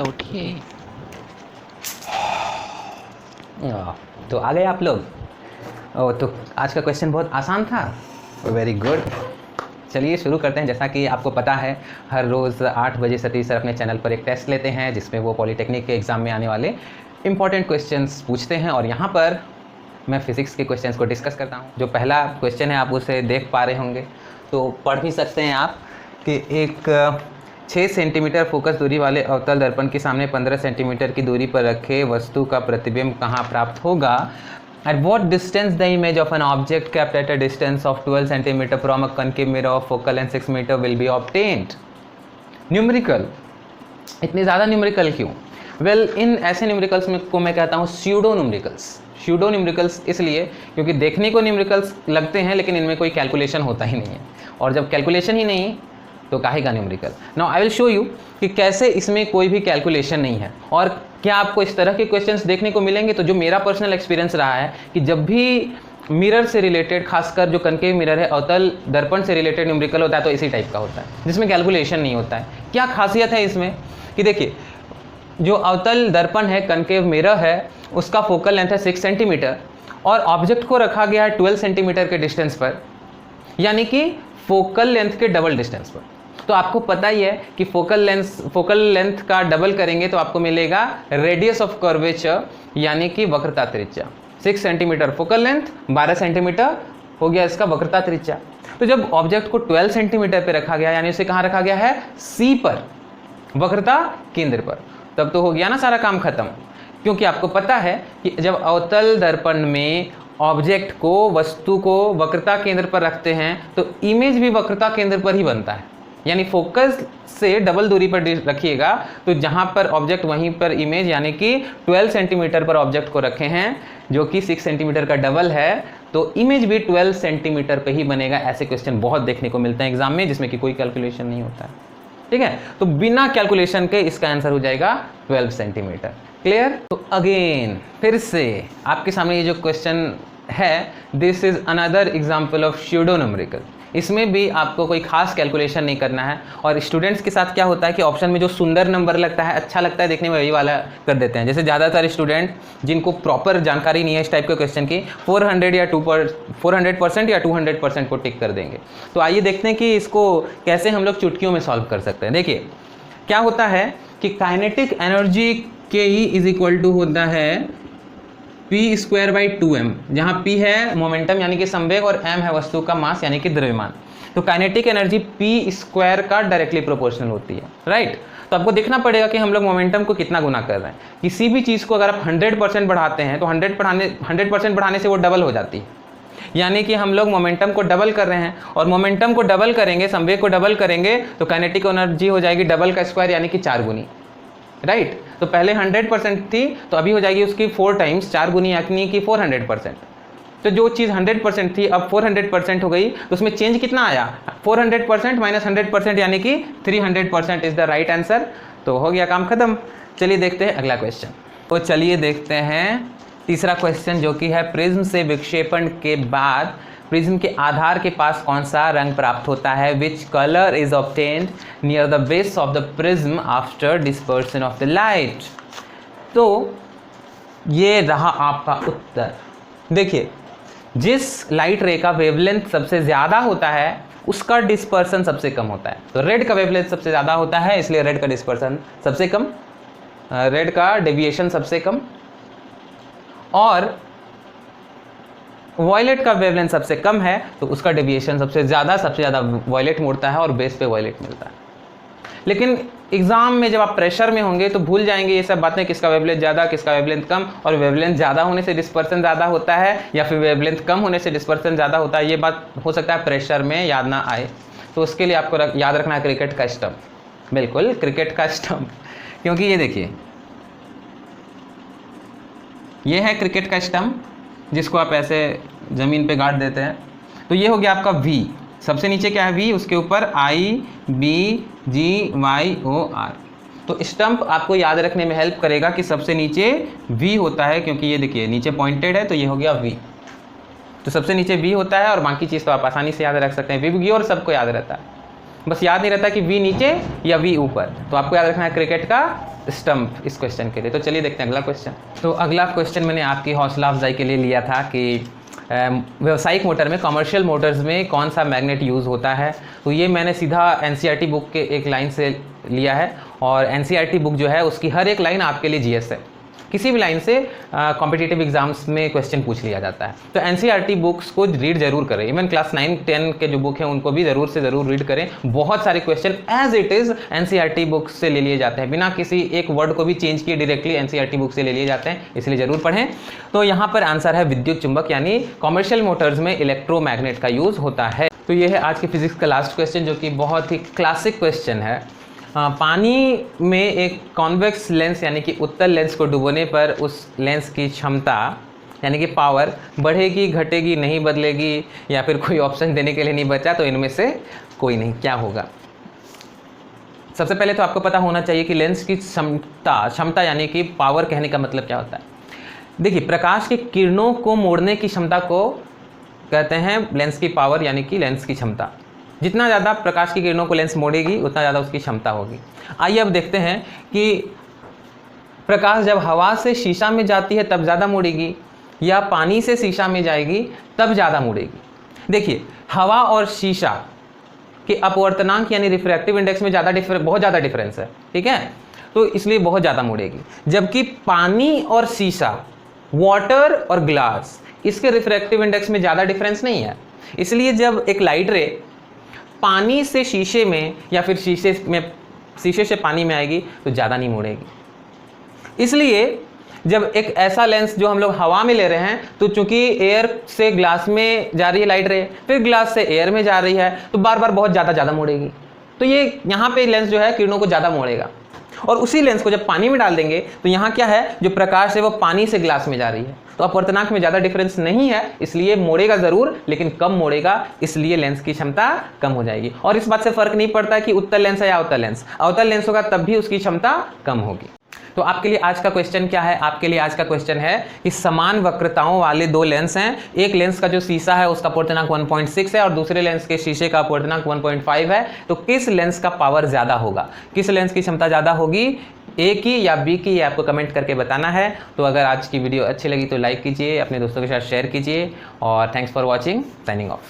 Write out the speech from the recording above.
भैया उठिए। तो आ गए आप लोग। तो आज का क्वेश्चन बहुत आसान था। Very good. चलिए शुरू करते हैं। जैसा कि आपको पता है, हर रोज़ 8 बजे सतीश सर अपने चैनल पर एक टेस्ट लेते हैं जिसमें वो पॉलिटेक्निक के एग्ज़ाम में आने वाले इंपॉर्टेंट क्वेश्चंस पूछते हैं, और यहाँ पर मैं फिज़िक्स के क्वेश्चंस को डिस्कस करता हूँ। जो पहला क्वेश्चन है आप उसे देख पा रहे होंगे, तो पढ़ भी सकते हैं आप कि एक 6 सेंटीमीटर फोकस दूरी वाले अवतल दर्पण के सामने 15 सेंटीमीटर की दूरी पर रखे वस्तु का प्रतिबिंब कहाँ प्राप्त होगा? At what distance the image of an object kept at a distance of 12 cm from a concave mirror of focal length 6 meter will be obtained? Numerical, इतनी ज़्यादा न्यूमेरिकल क्यों? वेल, इन ऐसे न्यूमेरिकल्स में को मैं कहता हूँ स्यूडो न्यूमेरिकल्स। स्यूडो न्यूमेरिकल्स इसलिए क्योंकि देखने को न्यूमेरिकल्स लगते हैं लेकिन इनमें कोई कैलकुलेशन होता ही नहीं है, और जब कैलकुलेशन ही नहीं तो काहे का numerical. Now I will show you कि कैसे इसमें कोई भी कैलकुलेशन नहीं है और क्या आपको इस तरह के क्वेश्चंस देखने को मिलेंगे। तो जो मेरा पर्सनल एक्सपीरियंस रहा है कि जब भी मिरर से रिलेटेड, खासकर जो कनकेव मिरर है, अवतल दर्पण से रिलेटेड न्यूमेरिकल होता है तो इसी टाइप का होता है जिसमें कैलकुलेशन नहीं होता है। क्या खासियत है इसमें कि देखिए, जो अवतल दर्पण है, कनकेव मिरर है, उसका फोकल लेंथ है 6 सेंटीमीटर और ऑब्जेक्ट को रखा गया है 12 सेंटीमीटर के डिस्टेंस पर, यानी कि फोकल लेंथ के डबल डिस्टेंस पर। तो आपको पता ही है कि फोकल लेंथ का डबल करेंगे तो आपको मिलेगा रेडियस ऑफ कर्वेचर, यानी कि वक्रता त्रिज्या। 6 सेंटीमीटर फोकल लेंथ, 12 सेंटीमीटर हो गया इसका वक्रता त्रिज्या। तो जब ऑब्जेक्ट को 12 सेंटीमीटर पे रखा गया, यानी उसे कहाँ रखा गया है? सी पर, वक्रता केंद्र पर, तब तो हो गया ना सारा काम खत्म। क्योंकि आपको पता है कि जब अवतल दर्पण में ऑब्जेक्ट को, वस्तु को वक्रता केंद्र पर रखते हैं तो इमेज भी वक्रता केंद्र पर ही बनता है, यानी फोकस से डबल दूरी पर रखिएगा तो जहां पर ऑब्जेक्ट वहीं पर इमेज, यानी कि 12 सेंटीमीटर पर ऑब्जेक्ट को रखे हैं जो कि 6 सेंटीमीटर का डबल है, तो इमेज भी 12 सेंटीमीटर पे ही बनेगा। ऐसे क्वेश्चन बहुत देखने को मिलते हैं एग्जाम में जिसमें कि कोई कैलकुलेशन नहीं होता है। ठीक है, तो बिना कैलकुलेशन के इसका आंसर हो जाएगा 12 सेंटीमीटर। क्लियर? तो अगेन फिर से आपके सामने ये जो क्वेश्चन है, this is another example of pseudo numerical. इसमें भी आपको कोई खास कैलकुलेशन नहीं करना है, और स्टूडेंट्स के साथ क्या होता है कि ऑप्शन में जो सुंदर नंबर लगता है, अच्छा लगता है देखने में, वही वाला कर देते हैं। जैसे ज़्यादातर स्टूडेंट जिनको प्रॉपर जानकारी नहीं है इस टाइप के क्वेश्चन की, 400% या 200% को टिक कर देंगे। तो आइए देखते हैं कि इसको कैसे हम लोग चुटकियों में सॉल्व कर सकते हैं। देखिए क्या होता है कि काइनेटिक एनर्जी के ई इज इक्वल टू होता है p²/2m, जहाँ p है मोमेंटम यानी कि संवेग और m है वस्तु का मास यानी कि द्रव्यमान। तो काइनेटिक एनर्जी p² का डायरेक्टली प्रोपोर्शनल होती है, राइट। तो आपको देखना पड़ेगा कि हम लोग मोमेंटम को कितना गुना कर रहे हैं। किसी भी चीज़ को अगर आप 100% बढ़ाते हैं तो 100% बढ़ाने से वो डबल हो जाती है, यानी कि हम लोग मोमेंटम को डबल कर रहे हैं, और मोमेंटम को डबल करेंगे, संवेग को डबल करेंगे तो काइनेटिक एनर्जी हो जाएगी डबल का स्क्वायर यानी कि 4 गुनी, राइट। तो पहले 100% थी तो अभी हो जाएगी उसकी 4 टाइम्स, 4 गुनी यानी कि 400%। तो जो चीज़ 100% थी अब 400% हो गई, तो उसमें चेंज कितना आया? 400% माइनस 100% यानी कि 300% इज द राइट आंसर। तो हो गया काम खत्म। चलिए देखते हैं अगला क्वेश्चन। तो चलिए देखते हैं तीसरा क्वेश्चन, जो कि है प्रिज्म से विक्षेपण के बाद प्रिज्म के आधार के पास कौन सा रंग प्राप्त होता है? Which colour is obtained near the base of the prism after dispersion of the light? तो ये रहा आपका उत्तर। देखिए, जिस लाइट रे का वेवलेंथ सबसे ज़्यादा होता है उसका डिस्पर्सन सबसे कम होता है। तो रेड का वेवलेंथ सबसे ज़्यादा होता है, इसलिए रेड का डिस्पर्सन सबसे कम, रेड का डेविएशन सबसे कम, और वॉयलेट का वेवलेंथ सबसे कम है तो उसका डेविएशन सबसे ज़्यादा वॉयलेट मुड़ता है और बेस पे वॉयलेट मिलता है। लेकिन एग्जाम में जब आप प्रेशर में होंगे तो भूल जाएंगे ये सब बातें, किसका वेवलेंथ ज़्यादा, किसका वेवलेंथ कम, और वेवलेंथ ज़्यादा होने से डिस्पर्सन ज़्यादा होता है या फिर वेवलेंथ कम होने से डिस्पर्सन ज़्यादा होता है। ये बात हो सकता है प्रेशर में याद ना आए, तो उसके लिए आपको याद रखना है क्रिकेट का स्टंप। बिल्कुल क्रिकेट का स्टंप, क्योंकि ये देखिए ये है क्रिकेट का स्टंप जिसको आप ऐसे ज़मीन पे गाड़ देते हैं। तो ये हो गया आपका V, सबसे नीचे क्या है V, उसके ऊपर IBGYOR। तो स्टंप आपको याद रखने में हेल्प करेगा कि सबसे नीचे V होता है, क्योंकि ये देखिए नीचे पॉइंटेड है तो ये हो गया V। तो सबसे नीचे V होता है और बाकी चीज़ तो आप आसानी से याद रख सकते हैं। V और सबको याद रहता है। बस याद नहीं रहता कि वी नीचे या वी ऊपर, तो आपको याद रखना है क्रिकेट का स्टंप इस क्वेश्चन के लिए। तो चलिए देखते हैं अगला क्वेश्चन। तो अगला क्वेश्चन मैंने आपकी हौसला अफजाई के लिए लिया था कि व्यावसायिक मोटर में, कमर्शियल मोटर्स में कौन सा मैग्नेट यूज़ होता है। तो ये मैंने सीधा एनसीईआरटी बुक के एक लाइन से लिया है, और एनसीईआरटी बुक जो है उसकी हर एक लाइन आपके लिए जीएस है। किसी भी लाइन से कॉम्पिटिटिव एग्जाम्स में क्वेश्चन पूछ लिया जाता है। तो एनसीईआरटी बुक्स को रीड जरूर करें, इवन क्लास 9-10 के जो बुक हैं उनको भी ज़रूर से ज़रूर रीड करें। बहुत सारे question as it is NCERT books से ले लिए जाते हैं, बिना किसी एक वर्ड को भी चेंज किए डायरेक्टली एनसीईआरटी बुक से ले लिए जाते हैं, इसलिए ज़रूर पढ़ें। तो यहाँ पर आंसर है विद्युत चुंबक, यानी कॉमर्शियल मोटर्स में इलेक्ट्रोमैग्नेट का यूज़ होता है। तो ये है आज के फिजिक्स का लास्ट क्वेश्चन, जो कि बहुत ही क्लासिक क्वेश्चन है। पानी में एक कॉन्वेक्स लेंस यानी कि उत्तल लेंस को डुबोने पर उस लेंस की क्षमता यानी कि पावर बढ़ेगी, घटेगी, नहीं बदलेगी, या फिर कोई ऑप्शन देने के लिए नहीं बचा, तो इनमें से कोई नहीं, क्या होगा। सबसे पहले तो आपको पता होना चाहिए कि लेंस की क्षमता यानी कि पावर कहने का मतलब क्या होता है। देखिए, प्रकाश की किरणों को मोड़ने की क्षमता को कहते हैं लेंस की पावर यानी कि लेंस की क्षमता। जितना ज़्यादा प्रकाश की किरणों को लेंस मोड़ेगी उतना ज़्यादा उसकी क्षमता होगी। आइए अब देखते हैं कि प्रकाश जब हवा से शीशा में जाती है तब ज़्यादा मोड़ेगी, या पानी से शीशा में जाएगी तब ज़्यादा मोड़ेगी। देखिए, हवा और शीशा के अपवर्तनांक यानी रिफ्रैक्टिव इंडेक्स में बहुत ज़्यादा डिफरेंस है, ठीक है, तो इसलिए बहुत ज़्यादा मोड़ेगी। जबकि पानी और शीशा, वाटर और ग्लास, इसके रिफ्रैक्टिव इंडेक्स में ज़्यादा डिफरेंस नहीं है, इसलिए जब एक लाइट रे पानी से शीशे में या फिर शीशे से पानी में आएगी तो ज़्यादा नहीं मुड़ेगी। इसलिए जब एक ऐसा लेंस जो हम लोग हवा में ले रहे हैं, तो चूंकि एयर से ग्लास में जा रही है लाइट रे, फिर ग्लास से एयर में जा रही है, तो बार बार बहुत ज़्यादा मुड़ेगी। तो ये यहाँ पे लेंस जो है किरणों को ज़्यादा मोड़ेगा। और उसी लेंस को जब पानी में डाल देंगे तो यहाँ क्या है, जो प्रकाश है वो पानी से ग्लास में जा रही है, तो अपवर्तनांक में ज़्यादा डिफरेंस नहीं है, इसलिए मोड़ेगा ज़रूर लेकिन कम मोड़ेगा, इसलिए लेंस की क्षमता कम हो जाएगी। और इस बात से फर्क नहीं पड़ता कि उत्तल लेंस है या अवतल लेंस, अवतल लेंस होगा तब भी उसकी क्षमता कम होगी। तो आपके लिए आज का क्वेश्चन क्या है, आपके लिए आज का क्वेश्चन है कि समान वक्रताओं वाले दो लेंस हैं, एक लेंस का जो शीशा है उसका अपवर्तनांक 1.6 है और दूसरे लेंस के शीशे का अपवर्तनांक 1.5 है, तो किस लेंस का पावर ज़्यादा होगा, किस लेंस की क्षमता ज़्यादा होगी, ए की या बी की, ये आपको कमेंट करके बताना है। तो अगर आज की वीडियो अच्छी लगी तो लाइक कीजिए, अपने दोस्तों के साथ शेयर कीजिए, और thanks for watching, signing off.